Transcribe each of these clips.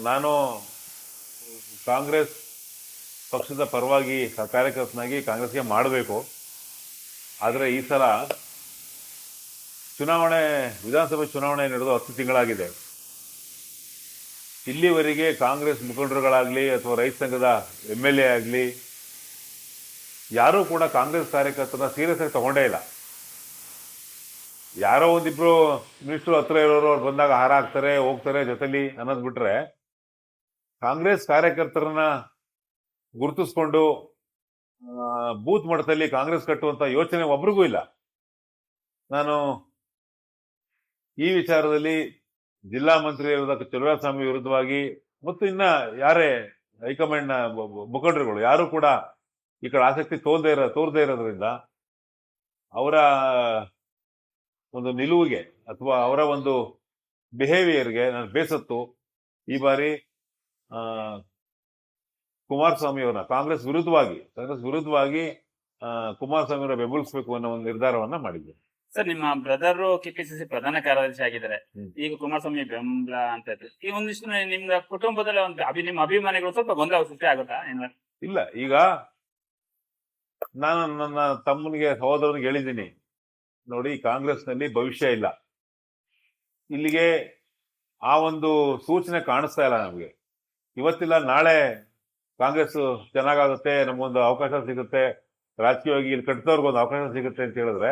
ನಾನು ಕಾಂಗ್ರೆಸ್ ಪಕ್ಷದ ಪರವಾಗಿ ಕಾರ್ಯಕರ್ತನಾಗಿ ಕಾಂಗ್ರೆಸ್ಗೆ ಮಾಡಬೇಕು. ಆದರೆ ಈ ಸಲ ಚುನಾವಣೆ, ವಿಧಾನಸಭೆ ಚುನಾವಣೆ ನಡೆದು 10 ತಿಂಗಳಾಗಿದೆ. ಇಲ್ಲಿವರೆಗೆ ಕಾಂಗ್ರೆಸ್ ಮುಖಂಡರುಗಳಾಗಲಿ ಅಥವಾ ರೈತ ಸಂಘದ MLA ಆಗಲಿ ಯಾರೂ ಕೂಡ ಕಾಂಗ್ರೆಸ್ ಕಾರ್ಯಕರ್ತನ ಸೀರಿಯಸ್ ಆಗಿ ತಗೊಂಡೇ ಇಲ್ಲ. ಯಾರೋ ಒಂದಿಬ್ರು ಮಿನಿಸ್ಟ್ರು ಹತ್ರ ಇರೋರು ಅವ್ರು ಬಂದಾಗ ಹಾರ ಹಾಕ್ತಾರೆ, ಹೋಗ್ತಾರೆ ಜೊತೆಲಿ ಅನ್ನೋದು ಬಿಟ್ರೆ ಕಾಂಗ್ರೆಸ್ ಕಾರ್ಯಕರ್ತರನ್ನ ಗುರುತಿಸ್ಕೊಂಡು ಬೂತ್ ಮಟ್ಟದಲ್ಲಿ ಕಾಂಗ್ರೆಸ್ ಕಟ್ಟುವಂತ ಯೋಚನೆ ಒಬ್ರಿಗೂ ಇಲ್ಲ. ನಾನು ಈ ವಿಚಾರದಲ್ಲಿ ಜಿಲ್ಲಾ ಮಂತ್ರಿ ಚಲುವರಾಯಸ್ವಾಮಿ ವಿರುದ್ಧವಾಗಿ ಮತ್ತು ಇನ್ನ ಯಾರೇ ಹೈಕಮಾಂಡ್ ಮುಖಂಡರುಗಳು ಯಾರು ಕೂಡ ಈ ಕಡೆ ಆಸಕ್ತಿ ತೋರದೇ ಇರೋದ್ರಿಂದ ಅವರ ಒಂದು ನಿಲುವಿಗೆ ಅಥವಾ ಅವರ ಒಂದು ಬಿಹೇವಿಯರ್ಗೆ ನಾನು ಬೇಸತ್ತು ಈ ಬಾರಿ ಕುಮಾರಸ್ವಾಮಿ ಅವರನ್ನ ಕಾಂಗ್ರೆಸ್ ವಿರುದ್ಧವಾಗಿ ಕುಮಾರಸ್ವಾಮಿ ಅವರ ಬೆಂಬಲಿಸಬೇಕು ಅನ್ನೋ ಒಂದು ನಿರ್ಧಾರವನ್ನ ಮಾಡಿದ್ದೆ. ಸರ್, ನಿಮ್ಮ ಬ್ರದರ್ KPCC ಪ್ರಧಾನ ಕಾರ್ಯದರ್ಶಿ ಆಗಿದ್ದಾರೆ. ಈಗ ಕುಮಾರಸ್ವಾಮಿ ಬೆಂಬಲ ಅಂತ ಈ ಒಂದಿಷ್ಟು ನಿಮ್ದ ಕುಟುಂಬದಲ್ಲಿ ಒಂದು ನಿಮ್ಮ ಅಭಿಮಾನಿಗಳು ಸ್ವಲ್ಪ ಗೊಂದಲ ಸೃಷ್ಟಿ ಆಗುತ್ತಾ? ಇಲ್ಲ, ಈಗ ನಾನು ನನ್ನ ತಮ್ಮನಿಗೆ ಸಹೋದರನಿಗೆ ಹೇಳಿದ್ದೀನಿ, ನೋಡಿ ಕಾಂಗ್ರೆಸ್ ನಲ್ಲಿ ಭವಿಷ್ಯ ಇಲ್ಲ, ಇಲ್ಲಿಗೆ ಆ ಒಂದು ಸೂಚನೆ ಕಾಣಿಸ್ತಾ ಇಲ್ಲ ನಮ್ಗೆ. ಇವತ್ತಿಲ್ಲ ನಾಳೆ ಕಾಂಗ್ರೆಸ್ ಚೆನ್ನಾಗಾಗುತ್ತೆ, ನಮಗೊಂದು ಅವಕಾಶ ಸಿಗುತ್ತೆ, ರಾಜಕೀಯವಾಗಿ ಇಲ್ಲಿ ಕಟ್ಟಿದವ್ರಿಗೊಂದು ಅವಕಾಶ ಸಿಗುತ್ತೆ ಅಂತ ಹೇಳಿದ್ರೆ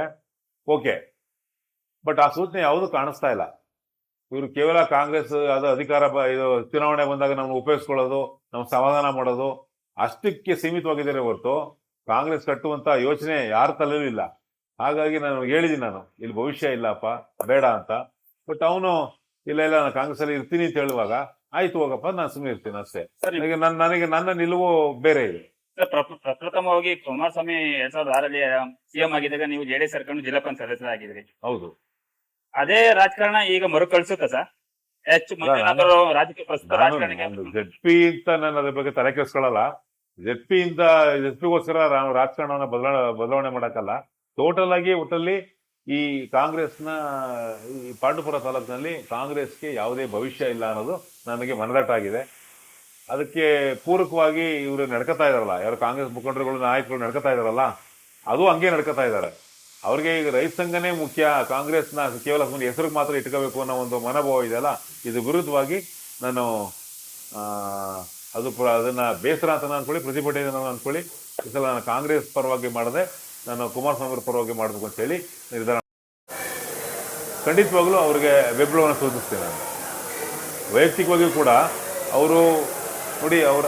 ಓಕೆ. ಬಟ್ ಆ ಸೂಚನೆ ಯಾವುದು ಕಾಣಿಸ್ತಾ ಇಲ್ಲ. ಇವರು ಕೇವಲ ಕಾಂಗ್ರೆಸ್ ಅದು ಅಧಿಕಾರ ಇದು ಚುನಾವಣೆ ಬಂದಾಗ ನಮ್ಗೆ ಉಪಯೋಗಿಸ್ಕೊಳ್ಳೋದು, ನಮ್ಗೆ ಸಮಾಧಾನ ಮಾಡೋದು ಅಷ್ಟಕ್ಕೆ ಸೀಮಿತವಾಗಿದ್ದಾರೆ ಹೊರತು ಕಾಂಗ್ರೆಸ್ ಕಟ್ಟುವಂತ ಯೋಚನೆ ಯಾರ ತಲೆಯೂ ಇಲ್ಲ. ಹಾಗಾಗಿ ನಾನು ಹೇಳಿದ್ದೀನಿ, ನಾನು ಇಲ್ಲಿ ಭವಿಷ್ಯ ಇಲ್ಲಪ್ಪ ಬೇಡ ಅಂತ. ಬಟ್ ಅವನು ಇಲ್ಲ ನಾನು ಕಾಂಗ್ರೆಸ್ ಅಲ್ಲಿ ಇರ್ತೀನಿ ಅಂತ ಹೇಳುವಾಗ ಆಯ್ತು ಹೋಗಪ್ಪ, ನಾನು ಸುಮ್ಮನೆ ಇರ್ತೀನಿ ಅಷ್ಟೇ. ನನಗೆ ನನ್ನ ನಿಲುವು ಬೇರೆ ಇದೆ. ಪ್ರಪ್ರಥಮವಾಗಿ ಕುಮಾರಸ್ವಾಮಿ 2006ರಲ್ಲಿ CM ಆಗಿದ್ದಾಗ ನೀವು JDS ಸರ್ಕಾರ ಜಿಲ್ಲಾ ಪಂಚಾಯತ್ ಸದಸ್ಯರಾಗಿದ್ರಿ. ಹೌದು. ಅದೇ ರಾಜಕಾರಣ ಈಗ ಮರುಕಳಿಸುತ್ತ ಸರ್? ರಾಜಕೀಯ ZP ಅಂತ ನಾನು ಅದ್ರ ಬಗ್ಗೆ ತಲೆ ಕೆಡಿಸ್ಕೊಳ್ಳಲ್ಲ. ZPಗೋಸ್ಕರ ರಾಜಕಾರಣವನ್ನ ಬದಲಾವಣೆ ಮಾಡಕ್ಕಲ್ಲ. ಟೋಟಲ್ ಆಗಿ ಒಟ್ಟಲ್ಲಿ ಈ ಕಾಂಗ್ರೆಸ್ನ ಈ ಪಾಂಡುಪುರ ತಾಲೂಕಿನಲ್ಲಿ ಕಾಂಗ್ರೆಸ್ಗೆ ಯಾವುದೇ ಭವಿಷ್ಯ ಇಲ್ಲ ಅನ್ನೋದು ನನಗೆ ಮನದಟ್ಟ ಆಗಿದೆ. ಅದಕ್ಕೆ ಪೂರಕವಾಗಿ ಇವರು ನಡ್ಕೊತಾ ಇದಾರಲ್ಲ, ಯಾರು ಕಾಂಗ್ರೆಸ್ ಮುಖಂಡರುಗಳು ನಾಯಕರು ನಡ್ಕೊತಾ ಇದಾರಲ್ಲ, ಅದು ಹಂಗೆ ನಡ್ಕೊತಾ ಇದ್ದಾರೆ. ಅವ್ರಿಗೆ ಈಗ ರೈತ ಸಂಘನೇ ಮುಖ್ಯ, ಕಾಂಗ್ರೆಸ್ನ ಕೇವಲ ಹೆಸರಿಗೆ ಮಾತ್ರ ಇಟ್ಕೋಬೇಕು ಅನ್ನೋ ಒಂದು ಮನೋಭಾವ ಇದೆಯಲ್ಲ, ಇದು ವಿರುದ್ಧವಾಗಿ ನಾನು ಅದನ್ನ ಬೇಸರ ಅಂತ ಅನ್ಕೊಳ್ಳಿ, ಪ್ರತಿಭಟನೆ ಅನ್ಕೊಳ್ಳಿ, ಈ ಸಲ ನಾನು ಕಾಂಗ್ರೆಸ್ ಪರವಾಗಿ ಮಾಡದೆ ನಾನು ಕುಮಾರಸ್ವಾಮಿ ಅವರ ಪರವಾಗಿ ಮಾಡಬೇಕು ಅಂತ ಹೇಳಿ ನಿರ್ಧಾರ. ಖಂಡಿತವಾಗ್ಲೂ ಅವ್ರಿಗೆ ಬೆಂಬಲವನ್ನು ಸೂಚಿಸ್ತೇನೆ ನಾನು. ವೈಯಕ್ತಿಕವಾಗಿ ಕೂಡ ಅವರು ನೋಡಿ, ಅವರ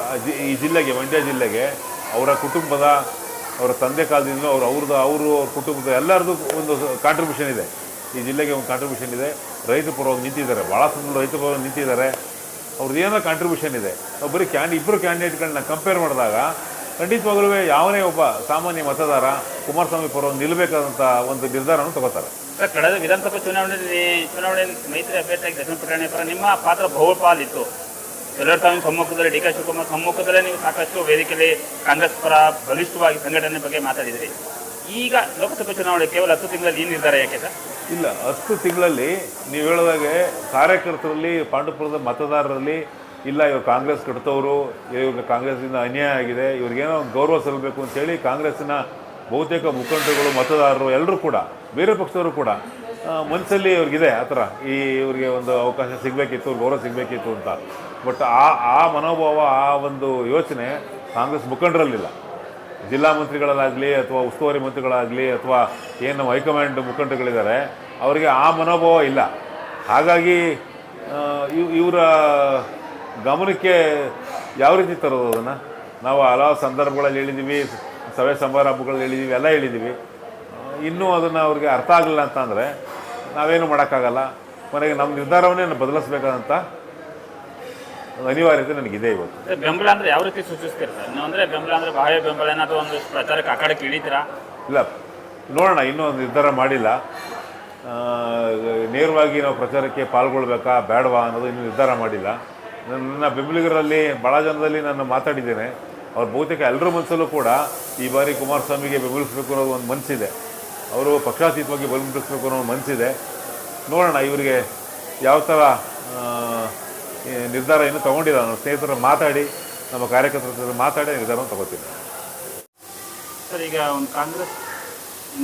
ಈ ಜಿಲ್ಲೆಗೆ, ಮಂಡ್ಯ ಜಿಲ್ಲೆಗೆ ಅವರ ಕುಟುಂಬದ, ಅವರ ತಂದೆ ಕಾಲದಿಂದ ಅವ್ರ ಕುಟುಂಬದ ಎಲ್ಲರದ್ದು ಒಂದು ಕಾಂಟ್ರಿಬ್ಯೂಷನ್ ಇದೆ. ಈ ಜಿಲ್ಲೆಗೆ ಒಂದು ಕಾಂಟ್ರಿಬ್ಯೂಷನ್ ಇದೆ. ರೈತ ಪರವಾಗಿ ನಿಂತಿದ್ದಾರೆ, ಭಾಳ ಸಂದರ್ಭ ರೈತ ಪರವಾಗಿ ನಿಂತಿದ್ದಾರೆ. ಅವ್ರದ್ದು ಏನೋ ಕಾಂಟ್ರಿಬ್ಯೂಷನ್ ಇದೆ. ಬರೀ ಇಬ್ಬರು ಕ್ಯಾಂಡಿಡೇಟ್ಗಳನ್ನ ಕಂಪೇರ್ ಮಾಡಿದಾಗ ಖಂಡಿತವಾಗ್ಲೂ ಯಾವನೇ ಒಬ್ಬ ಸಾಮಾನ್ಯ ಮತದಾರ ಕುಮಾರಸ್ವಾಮಿ ಪರವಾಗಿ ನಿಲ್ಲಬೇಕಾದಂಥ ಒಂದು ನಿರ್ಧಾರವನ್ನು ತಗೋತಾರೆ. ಕಳೆದ ವಿಧಾನಸಭಾ ಚುನಾವಣೆ ಮೈತ್ರಿ ಅಭ್ಯರ್ಥಿಯಾಗಿ ದಕ್ಷಿಣ ಪುಟಾಣಿ ಪರ ನಿಮ್ಮ ಪಾತ್ರ ಬಹುಪಾಲಿತ್ತು. ಚಲುವರಾಯಸ್ವಾಮಿ ಸಮ್ಮುಖದಲ್ಲಿ, DK ಶಿವಕುಮಾರ್ ಸಮ್ಮುಖದಲ್ಲೇ ನೀವು ಸಾಕಷ್ಟು ವೇದಿಕೆಯಲ್ಲಿ ಕಾಂಗ್ರೆಸ್ ಪರ ಬಲಿಷ್ಠವಾಗಿ ಸಂಘಟನೆ ಬಗ್ಗೆ ಮಾತಾಡಿದ್ರಿ. ಈಗ ಲೋಕಸಭೆ ಚುನಾವಣೆ ಕೇವಲ 10 ತಿಂಗಳಲ್ಲಿ ಈ ನಿರ್ಧಾರ ಯಾಕೆ ಸರ್? ಇಲ್ಲ, 10 ತಿಂಗಳಲ್ಲಿ ನೀವು ಹೇಳಿದಾಗೆ ಕಾರ್ಯಕರ್ತರಲ್ಲಿ, ಪಾಂಡುಪುರದ ಮತದಾರರಲ್ಲಿ ಇಲ್ಲ ಇವರು ಕಾಂಗ್ರೆಸ್ ಕಟ್ತವರು, ಇವಾಗ ಕಾಂಗ್ರೆಸ್ಸಿಂದ ಅನ್ಯಾಯ ಆಗಿದೆ, ಇವ್ರಿಗೇನೋ ಗೌರವ ಸಲ್ಲಬೇಕು ಅಂತೇಳಿ ಕಾಂಗ್ರೆಸ್ಸಿನ ಬಹುತೇಕ ಮುಖಂಡರುಗಳು, ಮತದಾರರು ಎಲ್ಲರೂ ಕೂಡ, ಬೇರೆ ಪಕ್ಷದವರು ಕೂಡ ಮನಸ್ಸಲ್ಲಿ ಇವ್ರಿಗಿದೆ ಆ ಥರ, ಇವ್ರಿಗೆ ಒಂದು ಅವಕಾಶ ಸಿಗಬೇಕಿತ್ತು, ಗೌರವ ಸಿಗಬೇಕಿತ್ತು ಅಂತ. ಬಟ್ ಆ ಮನೋಭಾವ, ಆ ಒಂದು ಯೋಚನೆ ಕಾಂಗ್ರೆಸ್ ಮುಖಂಡರಲ್ಲಿಲ್ಲ. ಜಿಲ್ಲಾ ಮಂತ್ರಿಗಳಾಗಲಿ ಅಥವಾ ಉಸ್ತುವಾರಿ ಮಂತ್ರಿಗಳಾಗಲಿ ಅಥವಾ ಏನು ಹೈಕಮಾಂಡ್ ಮುಖಂಡರುಗಳಿದ್ದಾರೆ ಅವರಿಗೆ ಆ ಮನೋಭಾವ ಇಲ್ಲ. ಹಾಗಾಗಿ ಇವರ ಗಮನಕ್ಕೆ ಯಾವ ರೀತಿ ತರೋದು ಅದನ್ನು ನಾವು ಹಲವು ಸಂದರ್ಭಗಳಲ್ಲಿ ಹೇಳಿದ್ದೀವಿ, ಸಭೆ ಸಮಾರಂಭಗಳಲ್ಲಿ ಹೇಳಿದ್ದೀವಿ, ಎಲ್ಲ ಹೇಳಿದ್ದೀವಿ. ಇನ್ನೂ ಅದನ್ನು ಅವ್ರಿಗೆ ಅರ್ಥ ಆಗಲಿಲ್ಲ ಅಂತ ಅಂದರೆ ನಾವೇನು ಮಾಡೋಕ್ಕಾಗಲ್ಲ. ಮನೆಗೆ ನಮ್ಮ ನಿರ್ಧಾರವನ್ನೇ ಬದಲಿಸಬೇಕಾದಂಥ ಅನಿವಾರ್ಯತೆ ನನಗಿದೆ ಇವತ್ತು. ಬೆಂಬಲ ಅಂದ್ರೆ ಯಾವ ರೀತಿ ಸೂಚಿಸ್ತೀರಾ ಸರ್? ಅಂದ್ರೆ ಬೆಂಬಲ ಅಂದ್ರೆ ಬಾಹ್ಯ ಬೆಂಬಲ ಏನಾದರೂ ಒಂದು ಪ್ರಚಾರಕ್ಕೆ ಆ ಕಡೆಗೆ ಇಳಿತೀರಾ? ಇಲ್ಲ, ನೋಡೋಣ, ಇನ್ನೂ ಒಂದು ನಿರ್ಧಾರ ಮಾಡಿಲ್ಲ. ನೇರವಾಗಿ ನಾವು ಪ್ರಚಾರಕ್ಕೆ ಪಾಲ್ಗೊಳ್ಬೇಕಾ ಬೇಡವಾ ಅನ್ನೋದು ಇನ್ನೂ ನಿರ್ಧಾರ ಮಾಡಿಲ್ಲ. ನನ್ನ ಬೆಂಬಲಿಗರಲ್ಲಿ ಭಾಳ ಜನದಲ್ಲಿ ನಾನು ಮಾತಾಡಿದ್ದೇನೆ. ಅವ್ರ ಬಹುತೇಕ ಎಲ್ಲರ ಮನಸ್ಸಲ್ಲೂ ಕೂಡ ಈ ಬಾರಿ ಕುಮಾರಸ್ವಾಮಿಗೆ ಬೆಂಬಲಿಸಬೇಕು ಅನ್ನೋದು ಒಂದು ಮನಸ್ಸಿದೆ. ಅವರು ಪಕ್ಷಾತೀತವಾಗಿ ಬೆಂಬಲಿಸಬೇಕು ಅನ್ನೋ ಒಂದು ಮನಸ್ಸಿದೆ. ನೋಡೋಣ ಇವರಿಗೆ ಯಾವ ಥರ ಈ ನಿರ್ಧಾರ ಇನ್ನೂ ತೊಗೊಂಡಿಲ್ಲ. ನಮ್ಮ ಸ್ನೇಹಿತರ ಮಾತಾಡಿ, ನಮ್ಮ ಕಾರ್ಯಕರ್ತರ ಜೊತೆ ಮಾತಾಡಿ ನಿರ್ಧಾರವನ್ನು ತಗೋತೀನಿ. ಸರ್, ಈಗ ಒಂದು ಕಾಂಗ್ರೆಸ್,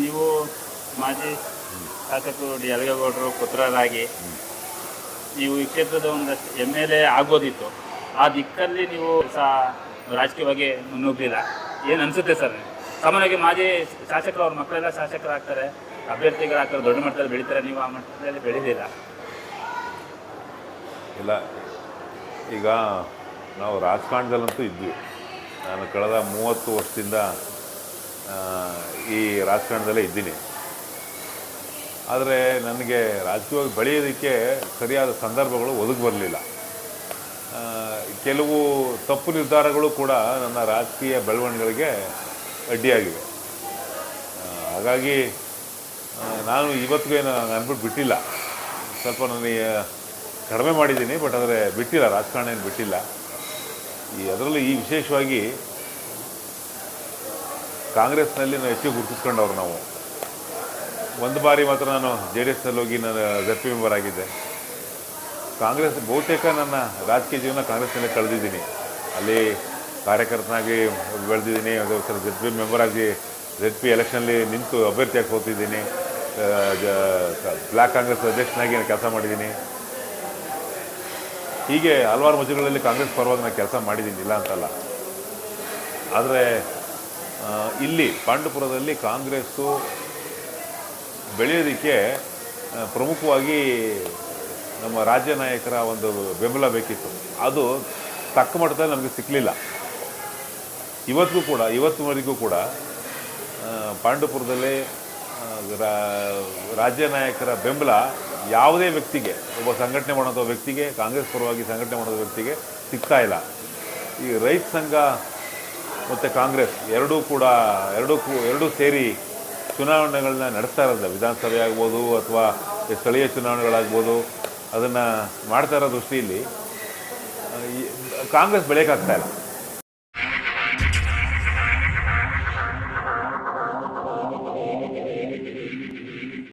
ನೀವು ಮಾಜಿ ಶಾಸಕರು ಡಿ ಅಲಗೇಗೌಡರು ಪುತ್ರರಾಗಿ ನೀವು ಈ ಕ್ಷೇತ್ರದ ಒಂದಷ್ಟು MLA ಆಗೋದಿತ್ತು. ಆ ದಿಕ್ಕಲ್ಲಿ ನೀವು ರಾಜಕೀಯವಾಗಿ ಮುನ್ನುಗ್ಗಲಿಲ್ಲ. ಏನು ಅನಿಸುತ್ತೆ ಸರ್? ಸಾಮಾನ್ಯವಾಗಿ ಮಾಜಿ ಶಾಸಕರು ಅವ್ರ ಮಕ್ಕಳೆಲ್ಲ ಶಾಸಕರಾಗ್ತಾರೆ, ಅಭ್ಯರ್ಥಿಗಳಾಗ್ತಾರೆ, ದೊಡ್ಡ ಮಟ್ಟದಲ್ಲಿ ಬೆಳೀತಾರೆ. ನೀವು ಆ ಮಟ್ಟದಲ್ಲಿ ಬೆಳೀಲಿಲ್ಲ. ಇಲ್ಲ, ಈಗ ನಾವು ರಾಜಕಾರಣದಲ್ಲಂತೂ ಇದ್ವಿ. ನಾನು ಕಳೆದ 30 ವರ್ಷದಿಂದ ಈ ರಾಜಕಾರಣದಲ್ಲೇ ಇದ್ದೀನಿ. ಆದರೆ ನನಗೆ ರಾಜಕೀಯವಾಗಿ ಬೆಳೆಯೋದಕ್ಕೆ ಸರಿಯಾದ ಸಂದರ್ಭಗಳು ಒದಗಿ ಬರಲಿಲ್ಲ. ಕೆಲವು ತಪ್ಪು ನಿರ್ಧಾರಗಳು ಕೂಡ ನನ್ನ ರಾಜಕೀಯ ಬೆಳವಣಿಗೆಗಳಿಗೆ ಅಡ್ಡಿಯಾಗಿವೆ. ಹಾಗಾಗಿ ನಾನು ಇವತ್ತಿಗೇನು ಅಂದ್ಬಿಟ್ಟು ಬಿಟ್ಟಿಲ್ಲ. ಸ್ವಲ್ಪ ನನಗೆ ಕಡಿಮೆ ಮಾಡಿದ್ದೀನಿ, ಬಟ್ ಆದರೆ ಬಿಟ್ಟಿಲ್ಲ, ರಾಜಕಾರಣ ಏನು ಬಿಟ್ಟಿಲ್ಲ. ಅದರಲ್ಲೂ ಈ ವಿಶೇಷವಾಗಿ ಕಾಂಗ್ರೆಸ್ನಲ್ಲಿ ನಾವು ಹೆಚ್ಚು ಗುರುತಿಸ್ಕೊಂಡವ್ರು ನಾವು. ಒಂದು ಬಾರಿ ಮಾತ್ರ ನಾನು JDSನಲ್ಲಿ ಹೋಗಿ ನಾನು ZP ಮೆಂಬರ್ ಆಗಿದ್ದೆ. ಕಾಂಗ್ರೆಸ್ ಬಹುತೇಕ ನನ್ನ ರಾಜಕೀಯ ಜೀವನ ಕಾಂಗ್ರೆಸ್ನಲ್ಲೇ ಕಳೆದಿದ್ದೀನಿ. ಅಲ್ಲಿ ಕಾರ್ಯಕರ್ತನಾಗಿ ಬೆಳೆದಿದ್ದೀನಿ. ಅದು ZP ಮೆಂಬರ್ ಆಗಿ ZP ಎಲೆಕ್ಷನಲ್ಲಿ ನಿಂತು ಅಭ್ಯರ್ಥಿಯಾಗಿ ಸೋತಿದ್ದೀನಿ. ಬ್ಲ್ಯಾಕ್ ಕಾಂಗ್ರೆಸ್ ಅಧ್ಯಕ್ಷನಾಗಿ ನಾನು ಕೆಲಸ ಮಾಡಿದ್ದೀನಿ. ಹೀಗೆ ಹಲವಾರು ಮಜಗಳಲ್ಲಿ ಕಾಂಗ್ರೆಸ್ ಪರವಾಗಿ ನಾನು ಕೆಲಸ ಮಾಡಿದ್ದೀನಿ, ಇಲ್ಲ ಅಂತಲ್ಲ. ಆದರೆ ಇಲ್ಲಿ ಪಾಂಡುಪುರದಲ್ಲಿ ಕಾಂಗ್ರೆಸ್ಸು ಬೆಳೆಯೋದಕ್ಕೆ ಪ್ರಮುಖವಾಗಿ ನಮ್ಮ ರಾಜ್ಯ ನಾಯಕರ ಒಂದು ಬೆಂಬಲ ಬೇಕಿತ್ತು. ಅದು ತಕ್ಕ ಮಟ್ಟದಲ್ಲಿ ನಮಗೆ ಸಿಕ್ಕಲಿಲ್ಲ. ಇವತ್ತಿನವರೆಗೂ ಕೂಡ ಪಾಂಡುಪುರದಲ್ಲಿ ರಾಜ್ಯ ನಾಯಕರ ಬೆಂಬಲ ಯಾವುದೇ ವ್ಯಕ್ತಿಗೆ, ಒಬ್ಬ ಸಂಘಟನೆ ಮಾಡೋಂಥ ವ್ಯಕ್ತಿಗೆ, ಕಾಂಗ್ರೆಸ್ ಪರವಾಗಿ ಸಂಘಟನೆ ಮಾಡೋಂಥ ವ್ಯಕ್ತಿಗೆ ಸಿಗ್ತಾ ಇಲ್ಲ. ಈ ರೈತ ಸಂಘ ಮತ್ತು ಕಾಂಗ್ರೆಸ್ ಎರಡೂ ಸೇರಿ ಚುನಾವಣೆಗಳನ್ನ ನಡೆಸ್ತಾ ಇರೋದು, ವಿಧಾನಸಭೆ ಆಗ್ಬೋದು ಅಥವಾ ಸ್ಥಳೀಯ ಚುನಾವಣೆಗಳಾಗ್ಬೋದು, ಅದನ್ನು ಮಾಡ್ತಾ ಇರೋ ದೃಷ್ಟಿಯಲ್ಲಿ ಕಾಂಗ್ರೆಸ್ ಬೆಳೆಯೋಕ್ಕಾಗ್ತಾ ಇಲ್ಲ.